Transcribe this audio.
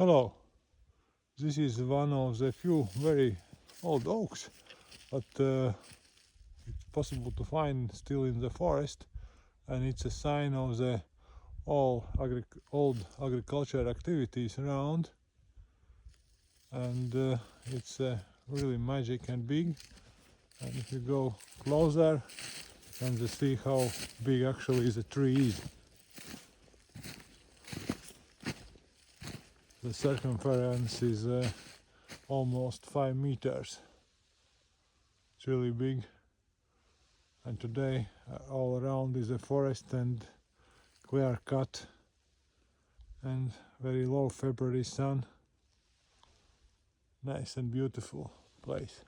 Hello, this is one of the few very old oaks, but it's possible to find still in the forest, and it's a sign of the old agriculture activities around, and it's really magic and big. And if you go closer, you can just see how big actually the tree is. The circumference is almost 5 meters. It's really big, and today all around is a forest and clear cut and very low February sun. Nice and beautiful place.